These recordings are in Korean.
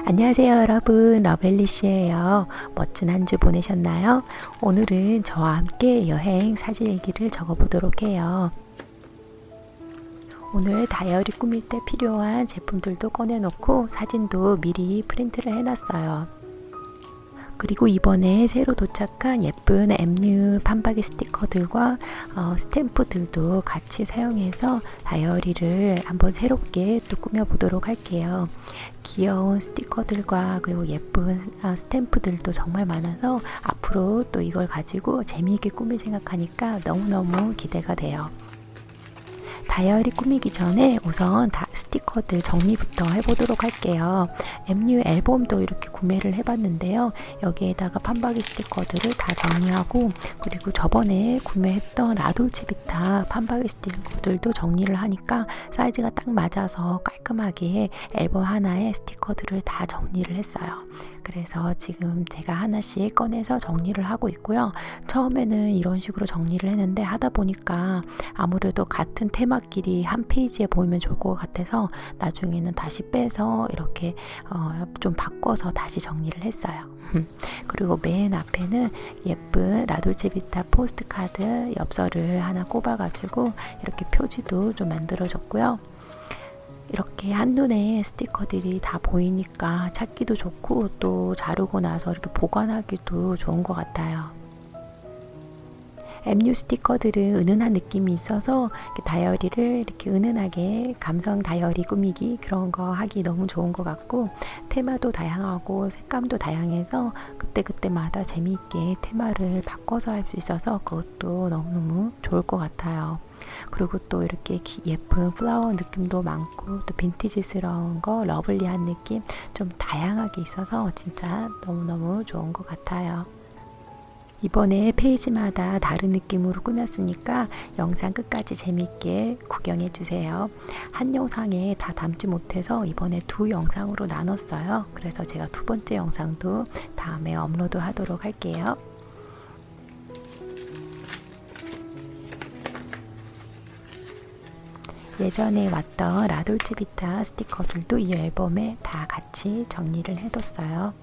안녕하세요 여러분, 러벨리시예요. 멋진 한 주 보내셨나요? 오늘은 저와 함께 여행 사진일기를 적어보도록 해요. 오늘 다이어리 꾸밀 때 필요한 제품들도 꺼내놓고 사진도 미리 프린트를 해놨어요. 그리고 이번에 새로 도착한 예쁜 엠뉴 판박이 스티커들과 스탬프들도 같이 사용해서 다이어리를 한번 새롭게 또 꾸며보도록 할게요. 귀여운 스티커들과 그리고 예쁜 스탬프들도 정말 많아서 앞으로 또 이걸 가지고 재미있게 꾸밀 생각하니까 너무너무 기대가 돼요. 다이어리 꾸미기 전에 우선 스티커들 정리부터 해보도록 할게요. 엠뉴 앨범도 이렇게 구매를 해봤는데요. 여기에다가 판박이 스티커들을 다 정리하고, 그리고 저번에 구매했던 라돌체비타 판박이 스티커들도 정리를 하니까 사이즈가 딱 맞아서 깔끔하게 앨범 하나에 스티커들을 다 정리를 했어요. 그래서 지금 제가 하나씩 꺼내서 정리를 하고 있고요. 처음에는 이런 식으로 정리를 했는데 하다 보니까 아무래도 같은 테마끼리 한 페이지에 보이면 좋을 것 같아서 나중에는 다시 빼서 이렇게 좀 바꿔서 다시 정리를 했어요. 그리고 맨 앞에는 예쁜 라돌체비타 포스트카드 엽서를 하나 꼽아가지고 이렇게 표지도 좀 만들어줬고요. 이렇게 한눈에 스티커들이 다 보이니까 찾기도 좋고 또 자르고 나서 이렇게 보관하기도 좋은 것 같아요. 엠뉴 스티커들은 은은한 느낌이 있어서 다이어리를 이렇게 은은하게 감성 다이어리 꾸미기 그런 거 하기 너무 좋은 것 같고, 테마도 다양하고 색감도 다양해서 그때그때마다 재미있게 테마를 바꿔서 할 수 있어서 그것도 너무너무 좋을 것 같아요. 그리고 또 이렇게 예쁜 플라워 느낌도 많고 또 빈티지스러운 거, 러블리한 느낌 좀 다양하게 있어서 진짜 너무너무 좋은 것 같아요. 이번에 페이지마다 다른 느낌으로 꾸몄으니까 영상 끝까지 재미있게 구경해 주세요. 한 영상에 다 담지 못해서 이번에 두 영상으로 나눴어요. 그래서 제가 두 번째 영상도 다음에 업로드 하도록 할게요. 예전에 왔던 라돌체비타 스티커들도 이 앨범에 다 같이 정리를 해뒀어요.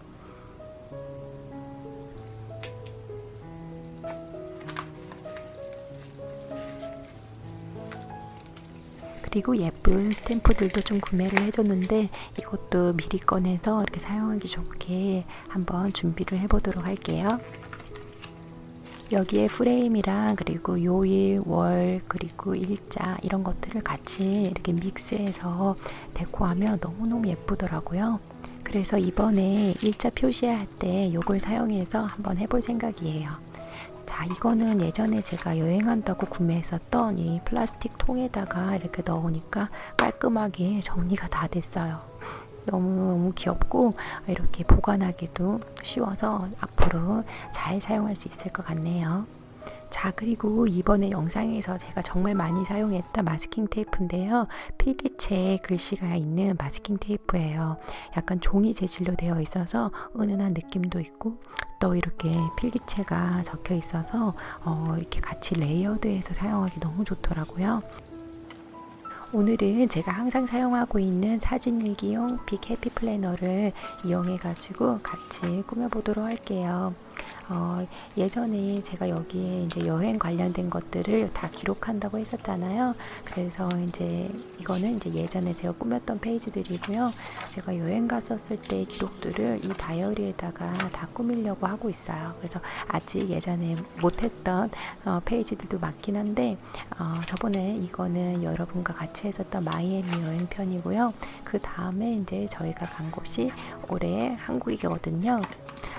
그리고 예쁜 스탬프들도 좀 구매를 해줬는데 이것도 미리 꺼내서 이렇게 사용하기 좋게 한번 준비를 해보도록 할게요. 여기에 프레임이랑 그리고 요일, 월, 그리고 일자 이런 것들을 같이 이렇게 믹스해서 데코하면 너무너무 예쁘더라고요. 그래서 이번에 일자 표시할 때 이걸 사용해서 한번 해볼 생각이에요. 자, 이거는 예전에 제가 여행한다고 구매했었던 이 플라스틱 통에다가 이렇게 넣으니까 깔끔하게 정리가 다 됐어요. 너무 귀엽고 이렇게 보관하기도 쉬워서 앞으로 잘 사용할 수 있을 것 같네요. 자, 그리고 이번에 영상에서 제가 정말 많이 사용했던 마스킹 테이프인데요. 필기체 글씨가 있는 마스킹 테이프예요. 약간 종이 재질로 되어 있어서 은은한 느낌도 있고 또 이렇게 필기체가 적혀 있어서 이렇게 같이 레이어드해서 사용하기 너무 좋더라고요. 오늘은 제가 항상 사용하고 있는 사진일기용 빅 해피 플래너를 이용해 가지고 같이 꾸며보도록 할게요. 예전에 제가 여기에 이제 여행 관련된 것들을 다 기록한다고 했었잖아요. 그래서 이제 이거는 이제 예전에 제가 꾸몄던 페이지들이고요. 제가 여행 갔었을 때 기록들을 이 다이어리에다가 다 꾸미려고 하고 있어요. 그래서 아직 예전에 못했던 페이지들도 많긴 한데 저번에 이거는 여러분과 같이 했었던 마이애미 여행 편이고요. 그 다음에 이제 저희가 간 곳이 올해 한국이거든요.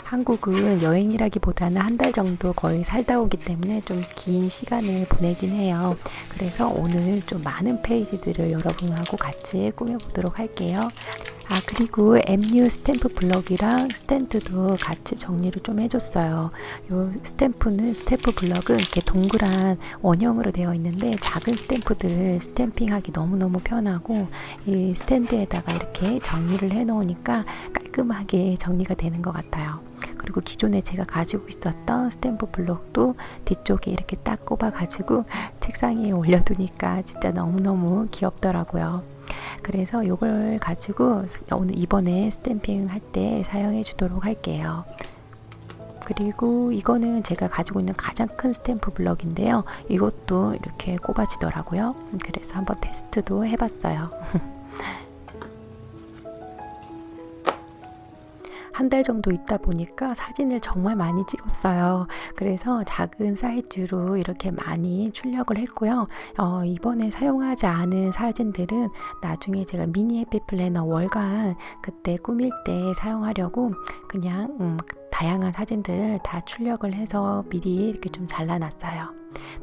한국은 여행이라기보다는 한 달 정도 거의 살다 오기 때문에 좀 긴 시간을 보내긴 해요. 그래서 오늘 좀 많은 페이지들을 여러분하고 같이 꾸며보도록 할게요. 그리고 엠뉴 스탬프 블럭이랑 스탠드도 같이 정리를 좀 해줬어요. 요 스탬프는 스탬프 블럭은 이렇게 동그란 원형으로 되어 있는데 작은 스탬프들 스탬핑하기 너무너무 편하고 이 스탠드에다가 이렇게 정리를 해 놓으니까 깔끔하게 정리가 되는 것 같아요. 그리고 기존에 제가 가지고 있었던 스탬프 블록도 뒤쪽에 이렇게 딱 꼽아 가지고 책상에 올려두니까 진짜 너무너무 귀엽더라고요. 그래서 이걸 가지고 오늘 이번에 스탬핑 할 때 사용해 주도록 할게요. 그리고 이거는 제가 가지고 있는 가장 큰 스탬프 블럭인데요. 이것도 이렇게 꼽아지더라고요. 그래서 한번 테스트도 해봤어요. 한 달 정도 있다 보니까 사진을 정말 많이 찍었어요. 그래서 작은 사이즈로 이렇게 많이 출력을 했고요. 이번에 사용하지 않은 사진들은 나중에 제가 미니 해피 플래너 월간 그때 꾸밀 때 사용하려고 그냥 다양한 사진들을 다 출력을 해서 미리 이렇게 좀 잘라놨어요.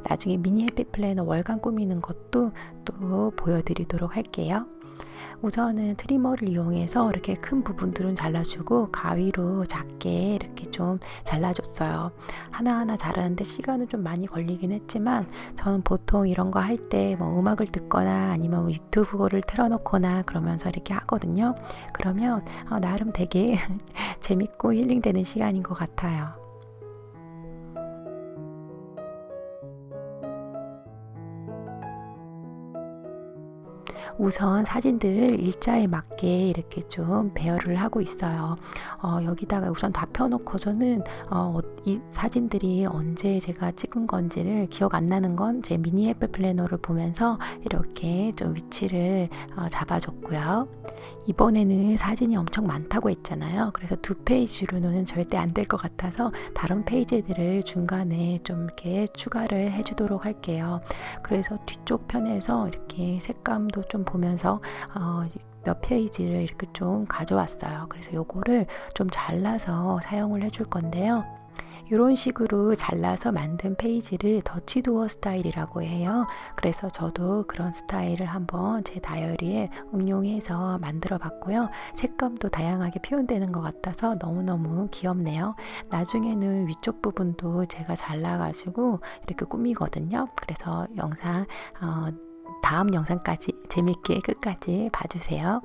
나중에 미니 해피 플래너 월간 꾸미는 것도 또 보여드리도록 할게요. 우선은 트리머를 이용해서 이렇게 큰 부분들은 잘라주고 가위로 작게 이렇게 좀 잘라줬어요. 하나하나 자르는데 시간은 좀 많이 걸리긴 했지만 저는 보통 이런 거 할 때 뭐 음악을 듣거나 아니면 뭐 유튜브를 틀어놓거나 그러면서 이렇게 하거든요. 그러면 나름 되게 재밌고 힐링되는 시간인 것 같아요. 우선 사진들을 일자에 맞게 이렇게 좀 배열을 하고 있어요. 여기다가 우선 다 펴놓고서는 이 사진들이 언제 제가 찍은 건지를 기억 안 나는 건 제 미니 해피 플래너를 보면서 이렇게 좀 위치를 잡아줬고요. 이번에는 사진이 엄청 많다고 했잖아요. 그래서 2페이지로는 절대 안 될 것 같아서 다른 페이지들을 중간에 좀 이렇게 추가를 해주도록 할게요. 그래서 뒤쪽 편에서 이렇게 색감도 좀 보면서 몇 페이지를 이렇게 좀 가져왔어요. 그래서 요거를 좀 잘라서 사용을 해줄 건데요. 이런 식으로 잘라서 만든 페이지를 더치도어 스타일이라고 해요. 그래서 저도 그런 스타일을 한번 제 다이어리에 응용해서 만들어 봤고요. 색감도 다양하게 표현되는 것 같아서 너무너무 귀엽네요. 나중에는 위쪽 부분도 제가 잘라가지고 이렇게 꾸미거든요. 그래서 영상 다음 영상까지 재밌게 끝까지 봐주세요.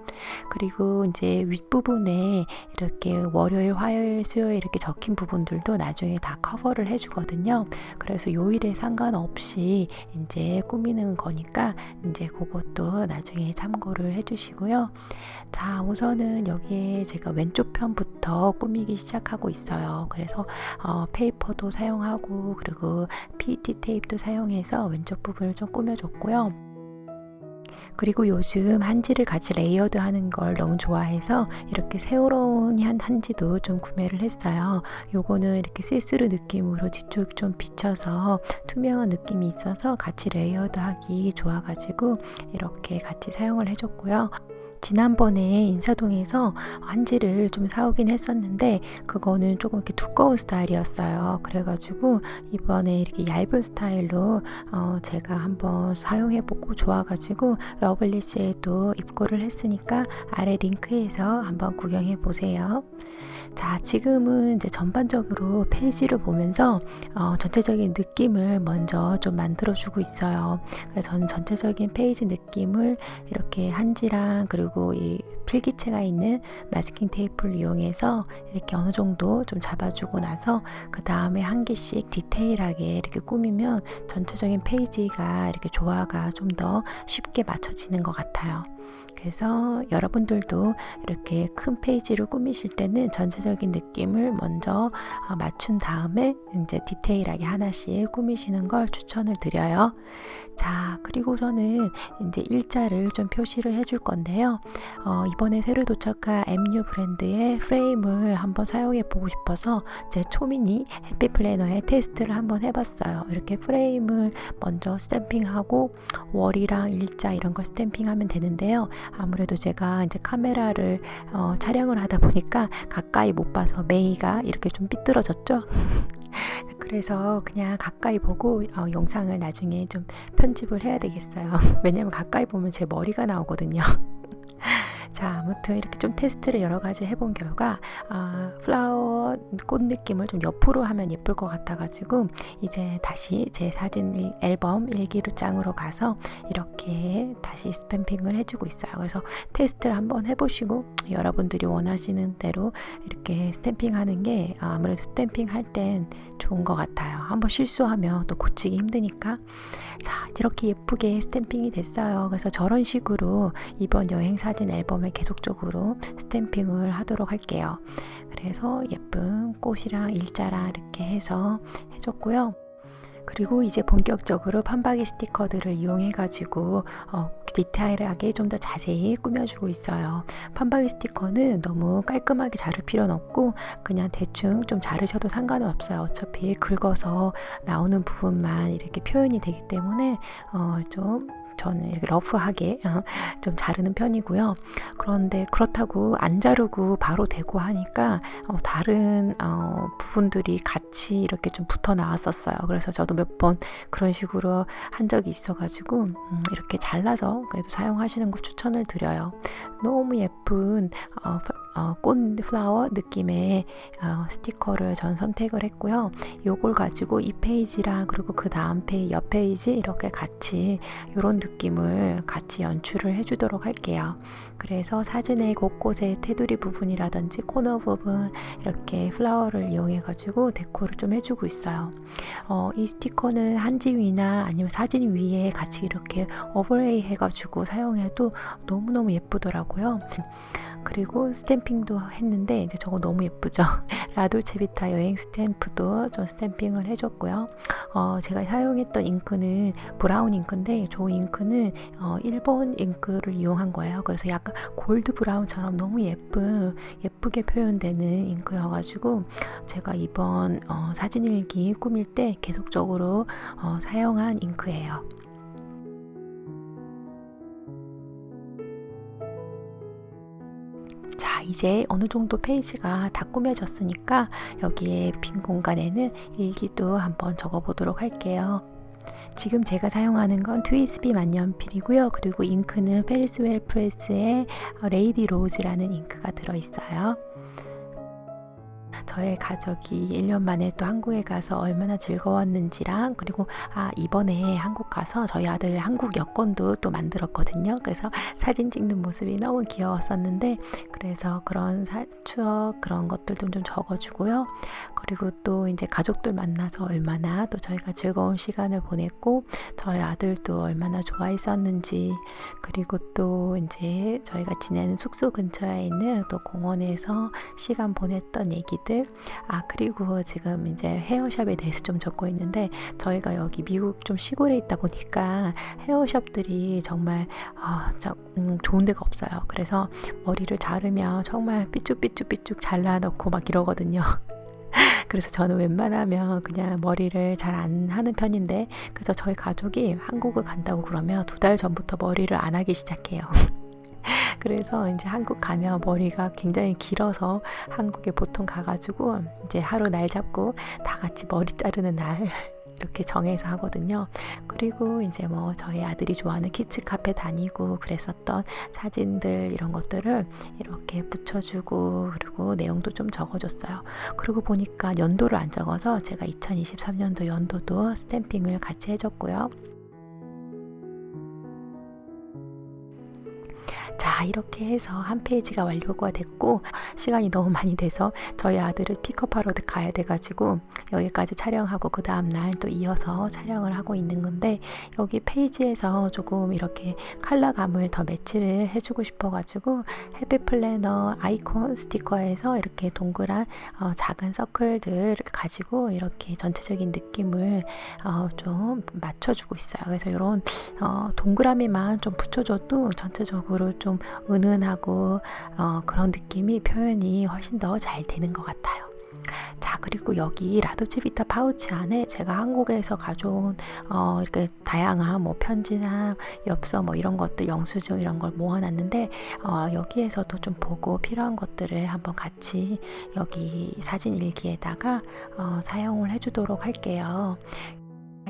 그리고 이제 윗부분에 이렇게 월요일, 화요일, 수요일 이렇게 적힌 부분들도 나중에 다 커버를 해주거든요. 그래서 요일에 상관없이 이제 꾸미는 거니까 이제 그것도 나중에 참고를 해주시고요. 자, 우선은 여기에 제가 왼쪽 편부터 꾸미기 시작하고 있어요. 그래서 페이퍼도 사용하고 그리고 PET 테이프도 사용해서 왼쪽 부분을 좀 꾸며줬고요. 그리고 요즘 한지를 같이 레이어드 하는 걸 너무 좋아해서 이렇게 세로운 한지도 좀 구매를 했어요. 요거는 이렇게 시스루 느낌으로 뒤쪽 좀 비쳐서 투명한 느낌이 있어서 같이 레이어드 하기 좋아가지고 이렇게 같이 사용을 해줬고요. 지난번에 인사동에서 한지를 좀 사오긴 했었는데 그거는 조금 이렇게 두꺼운 스타일이었어요. 그래가지고 이번에 이렇게 얇은 스타일로 제가 한번 사용해보고 좋아가지고 러블리스에도 입고를 했으니까 아래 링크에서 한번 구경해보세요. 자, 지금은 이제 전반적으로 페이지를 보면서 전체적인 느낌을 먼저 좀 만들어주고 있어요. 그래서 저는 전체적인 페이지 느낌을 이렇게 한지랑 그리고 이 필기체가 있는 마스킹 테이프를 이용해서 이렇게 어느 정도 좀 잡아주고 나서 그 다음에 한 개씩 디테일하게 이렇게 꾸미면 전체적인 페이지가 이렇게 조화가 좀 더 쉽게 맞춰지는 것 같아요. 그래서 여러분들도 이렇게 큰 페이지를 꾸미실 때는 전체적인 느낌을 먼저 맞춘 다음에 이제 디테일하게 하나씩 꾸미시는 걸 추천을 드려요. 자, 그리고서는 이제 일자를 좀 표시를 해줄 건데요. 이번에 새로 도착한 MU 브랜드의 프레임을 한번 사용해 보고 싶어서 제 초미니 해피 플래너에 테스트를 한번 해봤어요. 이렇게 프레임을 먼저 스탬핑하고 월이랑 일자 이런 걸 스탬핑하면 되는데요. 아무래도 제가 이제 카메라를 촬영을 하다 보니까 가까이 못 봐서 메이가 이렇게 좀 삐뚤어졌죠. 그래서 그냥 가까이 보고 영상을 나중에 좀 편집을 해야 되겠어요. 왜냐면 가까이 보면 제 머리가 나오거든요. 자, 아무튼 이렇게 좀 테스트를 여러 가지 해본 결과 플라워 꽃 느낌을 좀 옆으로 하면 예쁠 것 같아가지고 이제 다시 제 사진 앨범 일기로 짱으로 가서 이렇게 다시 스탬핑을 해주고 있어요. 그래서 테스트를 한번 해보시고 여러분들이 원하시는 대로 이렇게 스탬핑하는 게 아무래도 스탬핑 할 땐 좋은 것 같아요. 한번 실수하면 또 고치기 힘드니까. 자, 이렇게 예쁘게 스탬핑이 됐어요. 그래서 저런 식으로 이번 여행 사진 앨범에 계속적으로 스탬핑을 하도록 할게요. 그래서 예쁜 꽃이랑 일자랑 이렇게 해서 해줬고요. 그리고 이제 본격적으로 판박이 스티커들을 이용해 가지고 디테일하게 좀 더 자세히 꾸며주고 있어요. 판박이 스티커는 너무 깔끔하게 자를 필요는 없고 그냥 대충 좀 자르셔도 상관은 없어요. 어차피 긁어서 나오는 부분만 이렇게 표현이 되기 때문에 좀 저는 이렇게 러프하게 좀 자르는 편이고요. 그런데 그렇다고 안 자르고 바로 대고 하니까 다른 부분들이 같이 이렇게 좀 붙어 나왔었어요. 그래서 저도 몇 번 그런 식으로 한 적이 있어가지고 이렇게 잘라서 그래도 사용하시는 거 추천을 드려요. 너무 예쁜 꽃 플라워 느낌의 스티커를 전 선택을 했고요. 요걸 가지고 이 페이지랑 그리고 그 다음 페이지, 옆 페이지 이렇게 같이 이런 느낌을 같이 연출을 해주도록 할게요. 그래서 사진의 곳곳에 테두리 부분이라든지 코너 부분 이렇게 플라워를 이용해 가지고 데코를 좀 해주고 있어요. 이 스티커는 한지 위나 아니면 사진 위에 같이 이렇게 오버레이 해가지고 사용해도 너무너무 예쁘더라고요. 그리고 스탬핑도 했는데 이제 저거 너무 예쁘죠. 라돌체비타 여행 스탬프도 좀 스탬핑을 해줬고요. 제가 사용했던 잉크는 브라운 잉크인데 저 잉크는 일본 잉크를 이용한 거예요. 그래서 약간 골드 브라운처럼 너무 예쁘게 표현되는 잉크여가지고 제가 이번 사진일기 꾸밀 때 계속적으로 사용한 잉크예요. 자, 이제 어느 정도 페이지가 다 꾸며졌으니까 여기에 빈 공간에는 일기도 한번 적어보도록 할게요. 지금 제가 사용하는 건 트위스비 만년필이고요. 그리고 잉크는 페리스웰 프레스의 레이디 로즈라는 잉크가 들어있어요. 저의 가족이 1년 만에 또 한국에 가서 얼마나 즐거웠는지랑 그리고 이번에 한국 가서 저희 아들 한국 여권도 또 만들었거든요. 그래서 사진 찍는 모습이 너무 귀여웠었는데 그래서 그런 추억 그런 것들도 좀 적어주고요. 그리고 또 이제 가족들 만나서 얼마나 또 저희가 즐거운 시간을 보냈고 저희 아들도 얼마나 좋아했었는지 그리고 또 이제 저희가 지내는 숙소 근처에 있는 또 공원에서 시간 보냈던 얘기들 그리고 지금 이제 헤어샵에 대해서 좀 적고 있는데 저희가 여기 미국 좀 시골에 있다 보니까 헤어샵들이 정말 좋은 데가 없어요. 그래서 머리를 자르면 정말 삐쭉삐쭉삐쭉 잘라놓고 막 이러거든요. 그래서 저는 웬만하면 그냥 머리를 잘 안 하는 편인데 그래서 저희 가족이 한국을 간다고 그러면 2달 전부터 머리를 안 하기 시작해요. 그래서 이제 한국 가면 머리가 굉장히 길어서 한국에 보통 가가지고 이제 하루 날 잡고 다 같이 머리 자르는 날 이렇게 정해서 하거든요. 그리고 이제 뭐 저희 아들이 좋아하는 키즈 카페 다니고 그랬었던 사진들 이런 것들을 이렇게 붙여주고 그리고 내용도 좀 적어줬어요. 그리고 보니까 연도를 안 적어서 제가 2023년도 연도도 스탬핑을 같이 해줬고요. 자, 이렇게 해서 한 페이지가 완료가 됐고 시간이 너무 많이 돼서 저희 아들을 픽업하러 가야 돼가지고 여기까지 촬영하고 그 다음날 또 이어서 촬영을 하고 있는 건데 여기 페이지에서 조금 이렇게 컬러감을 더 매치를 해주고 싶어가지고 해피 플래너 아이콘 스티커에서 이렇게 동그란 작은 서클들 가지고 이렇게 전체적인 느낌을 좀 맞춰주고 있어요. 그래서 이런 동그라미만 좀 붙여줘도 전체적으로 좀 은은하고 그런 느낌이 표현이 훨씬 더 잘 되는 것 같아요. 자, 그리고 여기 라돌체비타 파우치 안에 제가 한국에서 가져온 이렇게 다양한 뭐 편지나 엽서 뭐 이런 것들 영수증 이런 걸 모아놨는데 여기에서도 좀 보고 필요한 것들을 한번 같이 여기 사진 일기에다가 사용을 해주도록 할게요.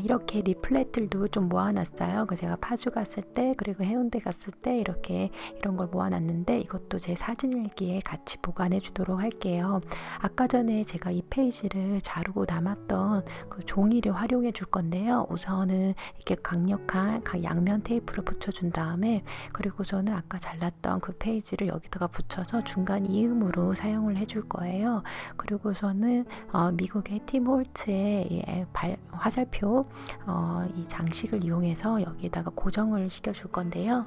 이렇게 리플렛들도 좀 모아놨어요. 제가 파주 갔을 때 그리고 해운대 갔을 때 이렇게 이런 걸 모아놨는데 이것도 제 사진일기에 같이 보관해 주도록 할게요. 아까 전에 제가 이 페이지를 자르고 남았던 그 종이를 활용해 줄 건데요. 우선은 이렇게 강력한 양면 테이프를 붙여준 다음에 그리고서는 아까 잘랐던 그 페이지를 여기다가 붙여서 중간 이음으로 사용을 해줄 거예요. 그리고서는 미국의 팀 홀츠의 화살표 이 장식을 이용해서 여기에다가 고정을 시켜 줄 건데요.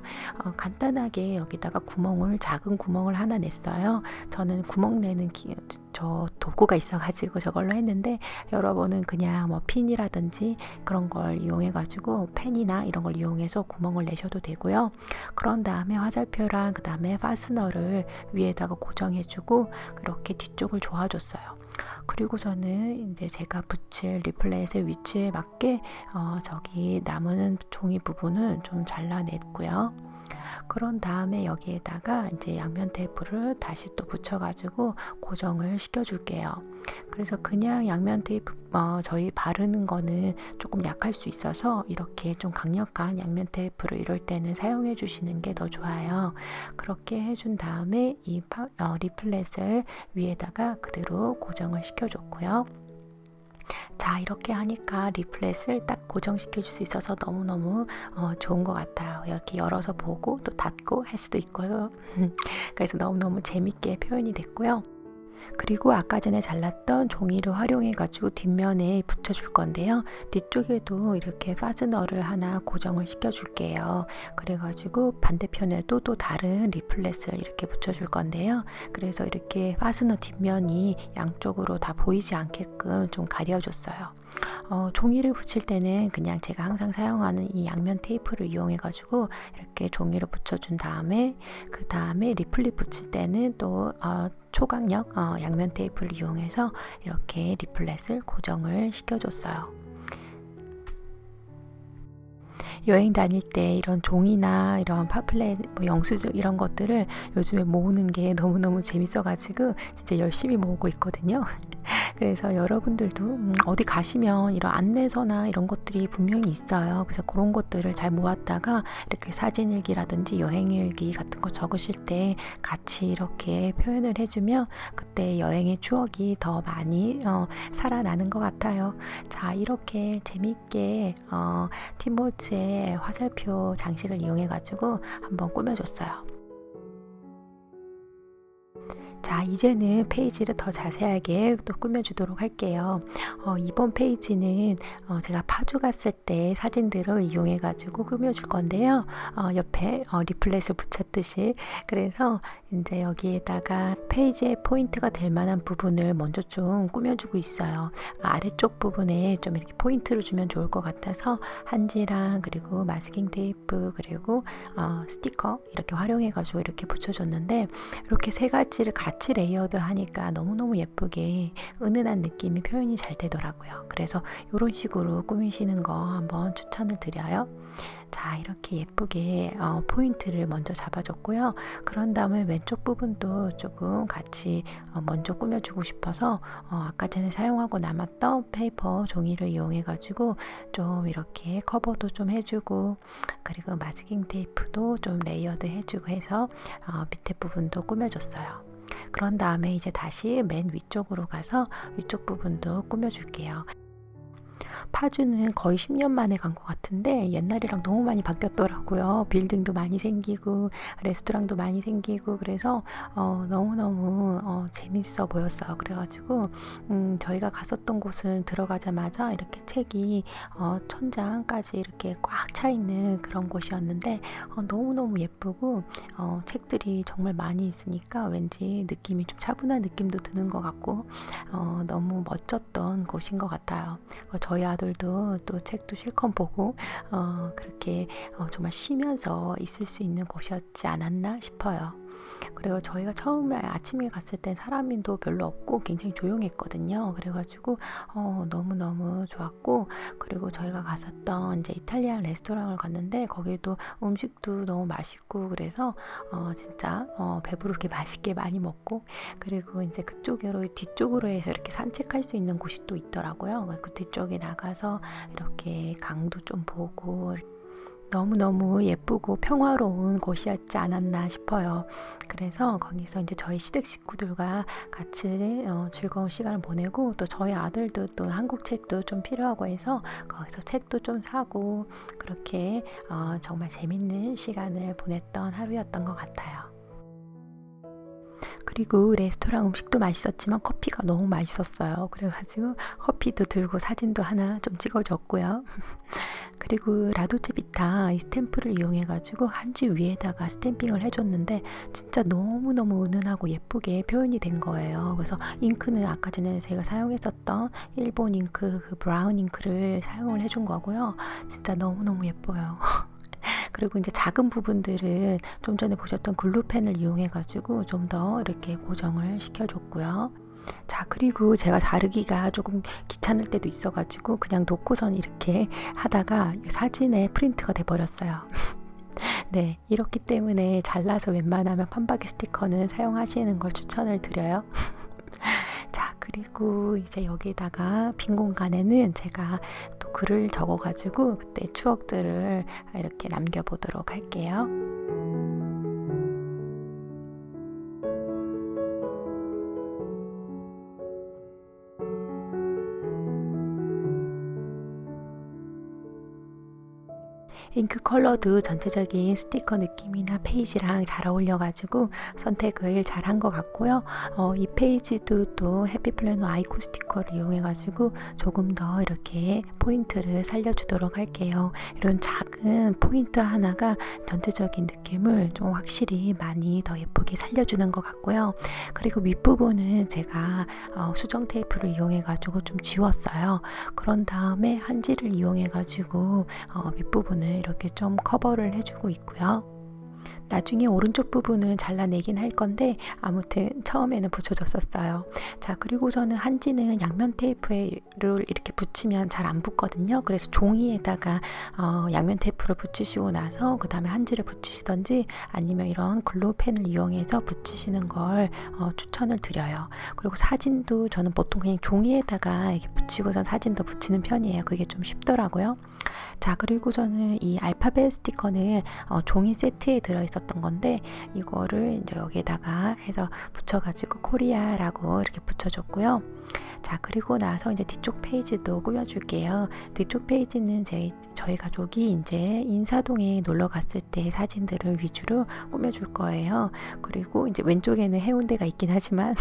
간단하게 여기다가 작은 구멍을 하나 냈어요. 저는 구멍 내는 저 도구가 있어가지고 저걸로 했는데 여러분은 그냥 뭐 핀이라든지 그런 걸 이용해 가지고 펜이나 이런 걸 이용해서 구멍을 내셔도 되고요. 그런 다음에 화살표랑 그 다음에 파스너를 위에다가 고정해 주고 그렇게 뒤쪽을 조아줬어요. 그리고서는 이제 제가 붙일 리플렛의 위치에 맞게 저기 남은 종이 부분은 좀 잘라냈고요. 그런 다음에 여기에다가 이제 양면 테이프를 다시 또 붙여가지고 고정을 시켜줄게요. 그래서 그냥 양면 테이프 저희 바르는 거는 조금 약할 수 있어서 이렇게 좀 강력한 양면 테이프를 이럴 때는 사용해 주시는 게 더 좋아요. 그렇게 해준 다음에 이 리플렛을 위에다가 그대로 고정을 시켜줬고요. 자, 이렇게 하니까 리플렛을 딱 고정시켜 줄 수 있어서 너무너무 좋은 것 같아요. 이렇게 열어서 보고 또 닫고 할 수도 있고요. 그래서 너무너무 재밌게 표현이 됐고요. 그리고 아까 전에 잘랐던 종이를 활용해 가지고 뒷면에 붙여줄 건데요. 뒤쪽에도 이렇게 파스너를 하나 고정을 시켜 줄게요. 그래가지고 반대편에도 또 다른 리플렛을 이렇게 붙여줄 건데요. 그래서 이렇게 파스너 뒷면이 양쪽으로 다 보이지 않게끔 좀 가려줬어요. 종이를 붙일 때는 그냥 제가 항상 사용하는 이 양면 테이프를 이용해 가지고 이렇게 종이를 붙여준 다음에 그 다음에 리플릿 붙일 때는 또 초강력 양면 테이프를 이용해서 이렇게 리플렛을 고정을 시켜줬어요. 여행 다닐 때 이런 종이나 이런 파플렛, 영수증 이런 것들을 요즘에 모으는 게 너무너무 재밌어가지고 진짜 열심히 모으고 있거든요. 그래서 여러분들도 어디 가시면 이런 안내서나 이런 것들이 분명히 있어요. 그래서 그런 것들을 잘 모았다가 이렇게 사진일기라든지 여행일기 같은 거 적으실 때 같이 이렇게 표현을 해주면 그때 여행의 추억이 더 많이 살아나는 것 같아요. 자, 이렇게 재밌게 팀볼츠의 화살표 장식을 이용해 가지고 한번 꾸며줬어요. 자, 이제는 페이지를 더 자세하게 또 꾸며주도록 할게요. 이번 페이지는 제가 파주 갔을 때 사진들을 이용해 가지고 꾸며줄 건데요. 옆에 리플렛을 붙였듯이 그래서 이제 여기에다가 페이지에 포인트가 될 만한 부분을 먼저 좀 꾸며주고 있어요. 아래쪽 부분에 좀 이렇게 포인트를 주면 좋을 것 같아서 한지랑 그리고 마스킹 테이프 그리고 스티커 이렇게 활용해 가지고 이렇게 붙여줬는데 이렇게 세 가지를 같이 레이어드 하니까 너무너무 예쁘게 은은한 느낌이 표현이 잘 되더라고요. 그래서 이런 식으로 꾸미시는 거 한번 추천을 드려요. 자, 이렇게 예쁘게 포인트를 먼저 잡아줬고요. 그런 다음에 왼쪽 부분도 조금 같이 먼저 꾸며주고 싶어서 아까 전에 사용하고 남았던 페이퍼 종이를 이용해 가지고 좀 이렇게 커버도 좀 해주고 그리고 마스킹 테이프도 좀 레이어드 해주고 해서 밑에 부분도 꾸며줬어요. 그런 다음에 이제 다시 맨 위쪽으로 가서 위쪽 부분도 꾸며줄게요. 파주는 거의 10년 만에 간 것 같은데 옛날이랑 너무 많이 바뀌었더라고요. 빌딩도 많이 생기고 레스토랑도 많이 생기고 그래서 너무너무 재밌어 보였어요. 그래가지고 저희가 갔었던 곳은 들어가자마자 이렇게 책이 천장까지 이렇게 꽉 차 있는 그런 곳이었는데 너무너무 예쁘고 책들이 정말 많이 있으니까 왠지 느낌이 좀 차분한 느낌도 드는 것 같고 너무 멋졌던 곳인 것 같아요. 저희 아들도 또 책도 실컷 보고 그렇게 정말 쉬면서 있을 수 있는 곳이었지 않았나 싶어요. 그리고 저희가 처음에 아침에 갔을 땐 사람도 별로 없고 굉장히 조용했거든요. 그래가지고 너무너무 좋았고, 그리고 저희가 갔었던 이제 이탈리안 레스토랑을 갔는데 거기도 음식도 너무 맛있고, 그래서 진짜 배부르게 맛있게 많이 먹고, 그리고 이제 그쪽으로 뒤쪽으로 해서 이렇게 산책할 수 있는 곳이 또 있더라고요. 그 뒤쪽에 나가서 이렇게 강도 좀 보고, 너무너무 예쁘고 평화로운 곳이었지 않았나 싶어요. 그래서 거기서 이제 저희 시댁 식구들과 같이 즐거운 시간을 보내고, 또 저희 아들도 또 한국 책도 좀 필요하고 해서 거기서 책도 좀 사고, 그렇게 정말 재밌는 시간을 보냈던 하루였던 것 같아요. 그리고 레스토랑 음식도 맛있었지만 커피가 너무 맛있었어요. 그래가지고 커피도 들고 사진도 하나 좀 찍어줬고요. 그리고 라돌체비타 이 스탬프를 이용해가지고 한지 위에다가 스탬핑을 해줬는데 진짜 너무너무 은은하고 예쁘게 표현이 된 거예요. 그래서 잉크는 아까 전에 제가 사용했었던 일본 잉크, 그 브라운 잉크를 사용을 해준 거고요. 진짜 너무너무 예뻐요. 그리고 이제 작은 부분들은 좀 전에 보셨던 글루펜을 이용해가지고 좀 더 이렇게 고정을 시켜줬고요. 자, 그리고 제가 자르기가 조금 귀찮을 때도 있어가지고 그냥 놓고선 이렇게 하다가 사진에 프린트가 돼버렸어요. 네, 이렇기 때문에 잘라서 웬만하면 판박이 스티커는 사용하시는 걸 추천을 드려요. 자, 그리고 이제 여기다가 빈 공간에는 제가 또 글을 적어가지고 그때 추억들을 이렇게 남겨보도록 할게요. 잉크 컬러도 전체적인 스티커 느낌이나 페이지랑 잘 어울려가지고 선택을 잘 한 것 같고요. 이 페이지도 또 해피플래너 아이콘 스티커를 이용해가지고 조금 더 이렇게 포인트를 살려주도록 할게요. 이런 작은 포인트 하나가 전체적인 느낌을 좀 확실히 많이 더 예쁘게 살려주는 것 같고요. 그리고 윗부분은 제가 수정 테이프를 이용해가지고 좀 지웠어요. 그런 다음에 한지를 이용해가지고 밑부분을 이렇게 좀 커버를 해주고 있고요. 나중에 오른쪽 부분은 잘라내긴 할 건데 아무튼 처음에는 붙여줬었어요. 자, 그리고 저는 한지는 양면 테이프를 이렇게 붙이면 잘 안 붙거든요. 그래서 종이에다가 양면 테이프를 붙이시고 나서 그 다음에 한지를 붙이시던지 아니면 이런 글루펜을 이용해서 붙이시는 걸 추천을 드려요. 그리고 사진도 저는 보통 그냥 종이에다가 이렇게 붙이고선 사진도 붙이는 편이에요. 그게 좀 쉽더라고요. 자, 그리고 저는 이 알파벳 스티커는 종이 세트에 들어있었던 건데 이거를 이제 여기에다가 해서 붙여가지고 코리아라고 이렇게 붙여줬고요. 자, 그리고 나서 이제 뒤쪽 페이지도 꾸며줄게요. 뒤쪽 페이지는 저희 가족이 이제 인사동에 놀러 갔을 때 사진들을 위주로 꾸며줄 거예요. 그리고 이제 왼쪽에는 해운대가 있긴 하지만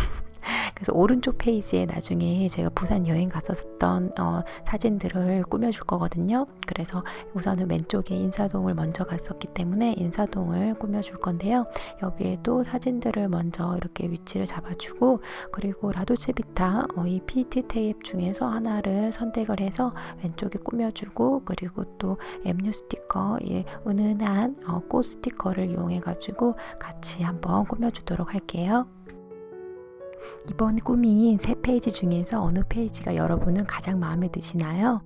그래서 오른쪽 페이지에 나중에 제가 부산 여행 갔었던 사진들을 꾸며줄 거거든요. 그래서 우선은 왼쪽에 인사동을 먼저 갔었기 때문에 인사동을 꾸며줄 건데요. 여기에도 사진들을 먼저 이렇게 위치를 잡아주고, 그리고 라돌체비타 이 PET 테이프 중에서 하나를 선택을 해서 왼쪽에 꾸며주고, 그리고 또 MU 스티커, 은은한 꽃 스티커를 이용해 가지고 같이 한번 꾸며주도록 할게요. 이번 꾸민 3페이지 중에서 어느 페이지가 여러분은 가장 마음에 드시나요?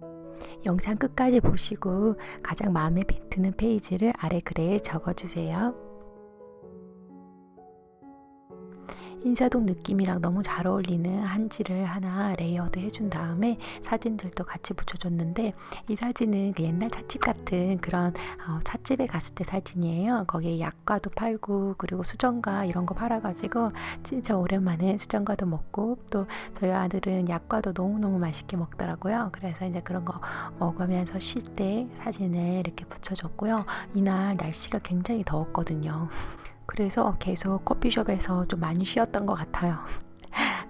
영상 끝까지 보시고 가장 마음에 드는 페이지를 아래 글에 적어주세요. 인사동 느낌이랑 너무 잘 어울리는 한지를 하나 레이어드 해준 다음에 사진들도 같이 붙여줬는데, 이 사진은 그 옛날 찻집 같은 그런 찻집에 갔을 때 사진이에요. 거기에 약과도 팔고 그리고 수정과 이런 거 팔아가지고 진짜 오랜만에 수정과도 먹고, 또 저희 아들은 약과도 너무너무 맛있게 먹더라고요. 그래서 이제 그런 거 먹으면서 쉴 때 사진을 이렇게 붙여줬고요. 이날 날씨가 굉장히 더웠거든요. 그래서 계속 커피숍에서 좀 많이 쉬었던 것 같아요.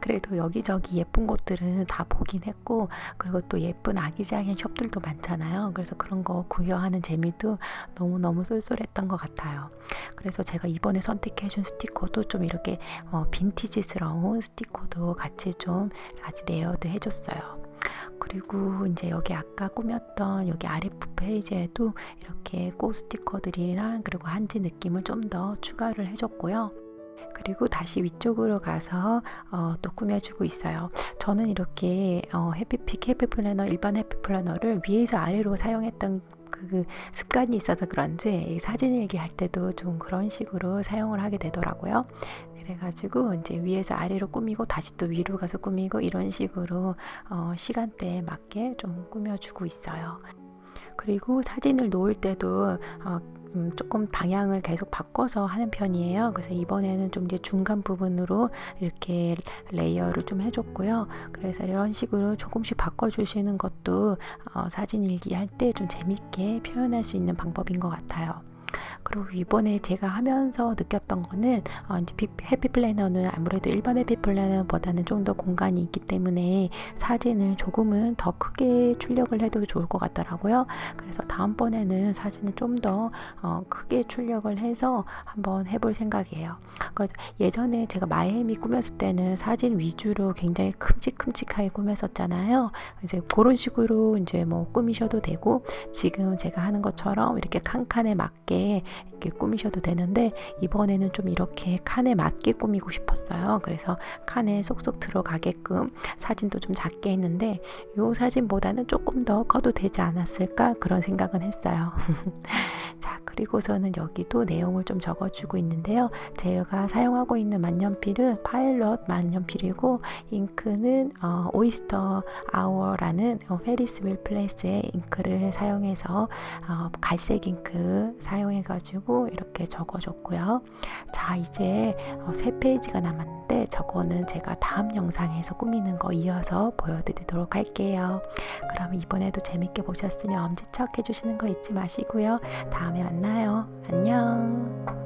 그래도 여기저기 예쁜 곳들은 다 보긴 했고, 그리고 또 예쁜 아기자기한 숍들도 많잖아요. 그래서 그런 거 구경하는 재미도 너무너무 쏠쏠했던 것 같아요. 그래서 제가 이번에 선택해준 스티커도 좀 이렇게 빈티지스러운 스티커도 같이 레이어드 해줬어요. 그리고 이제 여기 아까 꾸몄던 여기 아랫부 페이지에도 이렇게 꽃 스티커들이랑 그리고 한지 느낌을 좀 더 추가를 해줬고요. 그리고 다시 위쪽으로 가서 또 꾸며주고 있어요. 저는 이렇게 해피픽 해피플래너 일반 해피플래너를 위에서 아래로 사용했던 그 습관이 있어서 그런지 사진 일기 할 때도 좀 그런 식으로 사용을 하게 되더라고요. 그래가지고 이제 위에서 아래로 꾸미고 다시 또 위로 가서 꾸미고 이런 식으로 시간대에 맞게 좀 꾸며주고 있어요. 그리고 사진을 놓을 때도 조금 방향을 계속 바꿔서 하는 편이에요. 그래서 이번에는 좀 이제 중간 부분으로 이렇게 레이어를 좀 해줬고요. 그래서 이런 식으로 조금씩 바꿔주시는 것도 사진 일기 할 때 좀 재밌게 표현할 수 있는 방법인 것 같아요. 그리고 이번에 제가 하면서 느꼈던 거는 이제 해피 플래너는 아무래도 일반 해피 플래너보다는 좀 더 공간이 있기 때문에 사진을 조금은 더 크게 출력을 해도 좋을 것 같더라고요. 그래서 다음번에는 사진을 좀 더 크게 출력을 해서 한번 해볼 생각이에요. 그러니까 예전에 제가 마이애미 꾸몄을 때는 사진 위주로 굉장히 큼직큼직하게 꾸몄었잖아요. 이제 그런 식으로 이제 뭐 꾸미셔도 되고 지금 제가 하는 것처럼 이렇게 칸칸에 맞게 이렇게 꾸미셔도 되는데 이번에는 좀 이렇게 칸에 맞게 꾸미고 싶었어요. 그래서 칸에 쏙쏙 들어가게끔 사진도 좀 작게 했는데 이 사진보다는 조금 더 커도 되지 않았을까 그런 생각은 했어요. 자, 그리고서는 여기도 내용을 좀 적어주고 있는데요. 제가 사용하고 있는 만년필은 파일럿 만년필이고 잉크는 오이스터 아워라는 페리스 윌 플레이스의 잉크를 사용해서 갈색 잉크 사용해가지고 이렇게 적어줬고요. 자, 이제 3페이지가 남았는데 저거는 제가 다음 영상에서 꾸미는 거 이어서 보여드리도록 할게요. 그럼 이번에도 재밌게 보셨으면 엄지척 해주시는 거 잊지 마시고요. 다음에 만나요. 안녕.